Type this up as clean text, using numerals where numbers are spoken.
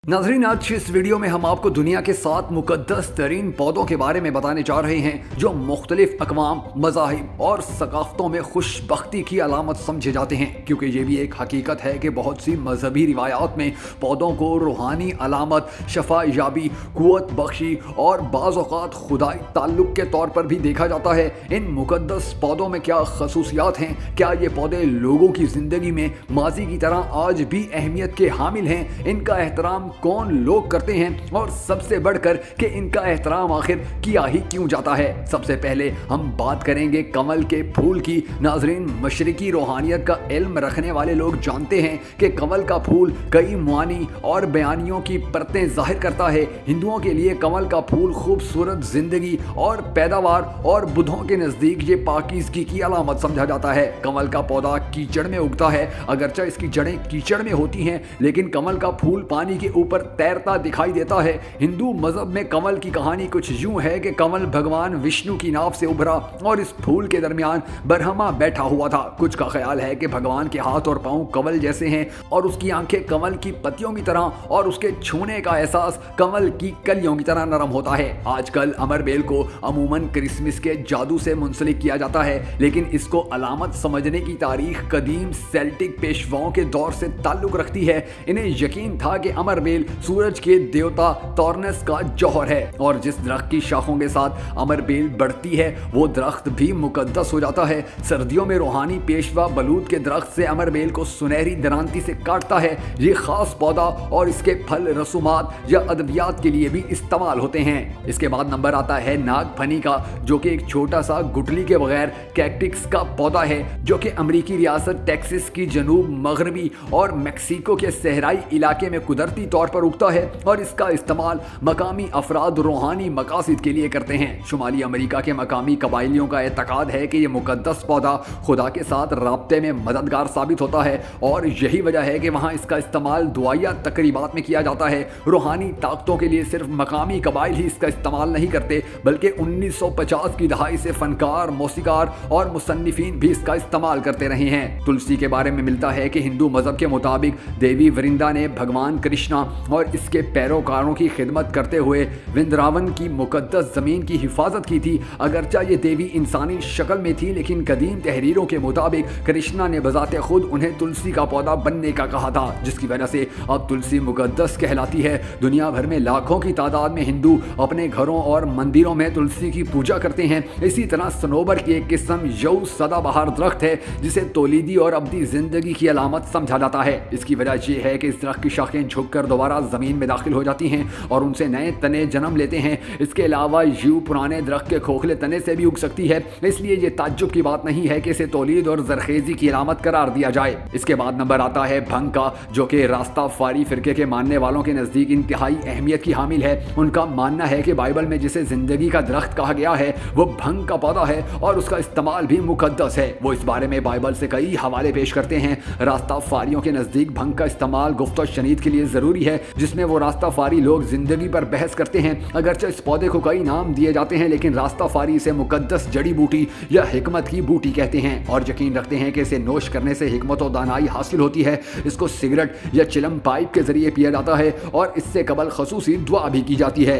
नाज़रीन, आज इस वीडियो में हम आपको दुनिया के 7 मुक़द्दस तरीन पौधों के बारे में बताने जा रहे हैं जो मुख्तलिफ अक़वाम, मज़ाहिब और सकाफ़तों में खुशबख्ती की अलामत समझे जाते हैं, क्योंकि ये भी एक हकीकत है कि बहुत सी मजहबी रिवायात में पौधों को रूहानी अलामत, शफा याबी, कुव्वत बख्शी और बाज़ औक़ात खुदाई ताल्लुक़ के तौर पर भी देखा जाता है। इन मुक़द्दस पौधों में क्या खसूसियात हैं? क्या ये पौधे लोगों की ज़िंदगी में माजी की तरह आज भी अहमियत के हामिल हैं? इनका एहतराम कौन लोग करते हैं और सबसे बढ़कर कि इनका एहतराम आखिर किया ही क्यों जाता है? सबसे पहले हम बात करेंगे कमल के फूल की। नाज़रीन, मशरिकी रूहानियत का इल्म रखने वाले लोग जानते हैं कि कमल का फूल कई मुआनी और बयानियों की परतें ज़ाहिर करता है। हिंदुओं के लिए कमल का फूल खूबसूरत ज़िंदगी और पैदावार और बुद्धों के नज़दीक ये पाकीज़गी की अलामत समझा जाता है। कमल का पौधा कीचड़ में उगता है। अगरचे इसकी जड़ें कीचड़ में होती हैं, लेकिन कमल का फूल पानी के ऊपर तैरता दिखाई देता है। हिंदू मजहब में कमल की कहानी कुछ यूं है कि कमल भगवान विष्णु की नाव से उभरा और इस फूल के दरमियान बरहमा बैठा हुआ था। कुछ का ख्याल है कि भगवान के हाथ और पांव कमल जैसे हैं और उसकी आंखें कमल की पत्तियों की तरह और उसके छूने का एहसास कमल की कलियों की तरह नरम होता है। आजकल अमरबेल को अमूमन क्रिसमस के जादू से मुंसलिक किया जाता है, लेकिन इसको अलामत समझने की तारीख कदीम सेल्टिक पेशवाओं के दौर से ताल्लुक रखती है। इन्हें यकीन था कि अमरबेल सूरज के देवता टॉर्नस का जौहर है और जिस दरख्त की शाखों के साथ अमरबेल बढ़ती है वो दरख्त भी मुकद्दस हो जाता है। सर्दियों में रूहानी पेशवा बलूत के दरख्त से अमरबेल को सुनहरी दरांती से काटता है। ये खास पौधा और इसके फल रसूमात या अदवियात के लिए भी इस्तेमाल होते हैं। इसके बाद नंबर आता है नागफनी का, जो कि एक छोटा सा गुठली के बगैर कैक्टिक्स का पौधा है, जो कि अमरीकी रियासत टेक्सास की जनूब मगरबी और मेक्सिको के सहराई इलाके में कुदरती तौर पर उगता है और इसका इस्तेमाल मकामी अफराद रूहानी मकासद के लिए करते हैं। शुमाली अमेरिका के मकामी कबाइलियों का एतकाद है कि यह मुकद्दस पौधा खुदा के साथ राब्ते में मददगार साबित होता है और यही वजह है कि वहाँ इसका इस्तेमाल दुआया तकरीबात में किया जाता है। रूहानी ताकतों के लिए सिर्फ मकामी कबाइल ही इसका इस्तेमाल नहीं करते, बल्कि 1950 की दहाई से फनकार, मौसीकार और मुसन्निफीन भी इसका इस्तेमाल करते रहे हैं। तुलसी के बारे में मिलता है कि हिंदू मजहब के मुताबिक देवी वृंदा ने भगवान कृष्णा और इसके पैरोकारों की खिदमत करते हुए वृंदावन की मुकद्दस ज़मीन की हिफाजत की थी। अगरचा ये देवी इंसानी शक्ल में थी, लेकिन कदीम तहरीरों के मुताबिक कृष्णा ने बजाते खुद उन्हें तुलसी का पौधा बनने का कहा था, जिसकी वजह से अब तुलसी मुकद्दस कहलाती है। दुनिया भर में लाखों की तादाद में हिंदू अपने घरों और मंदिरों में तुलसी की पूजा करते हैं। इसी तरह सनोबर की एक किस्म यऊ सदाबहार दरख्त है, जिसे तौलीदी और अब्दी जिंदगी की अलामत समझा जाता है। इसकी वजह यह है कि इस दरख्त की शाखें झुककर दोबारा ज़मीन में दाखिल हो जाती हैं और उनसे नए तने जन्म लेते हैं। इसके अलावा यूं पुराने दरख्त के खोखले तने से भी उग सकती है, इसलिए ये ताज्जुब की बात नहीं है कि इसे तौलीद और जरखेज़ी की अलामत करार दिया जाए। इसके बाद नंबर आता है भंग का, जो कि रास्ताफारी फिरके के मानने वालों के नज़दीक इंतहाई अहमियत की हामिल है। उनका मानना है कि बाइबल में जिसे ज़िंदगी का दरख्त कहा गया है वो भंग का पौधा है और उसका इस्तेमाल भी मुकद्दस है। वो इस बारे में बाइबल से कई हवाले पेश करते हैं। रास्ताफारियों के नज़दीक भंग का इस्तेमाल गुफ्त शनीद के लिए ज़रूरी है, जिसमें वो रास्ताफारी लोग जिंदगी पर बहस करते हैं। अगरचे इस पौधे को कई नाम दिए जाते हैं, लेकिन रास्ताफारी इसे मुकद्दस जड़ी बूटी या हिकमत की बूटी कहते हैं और यकीन रखते हैं कि इसे नोश करने से हिकमत और दानाई हासिल होती है। इसको सिगरेट या चिलम पाइप के जरिए पिया जाता है और इससे कबल खसूसी दुआ भी की जाती है।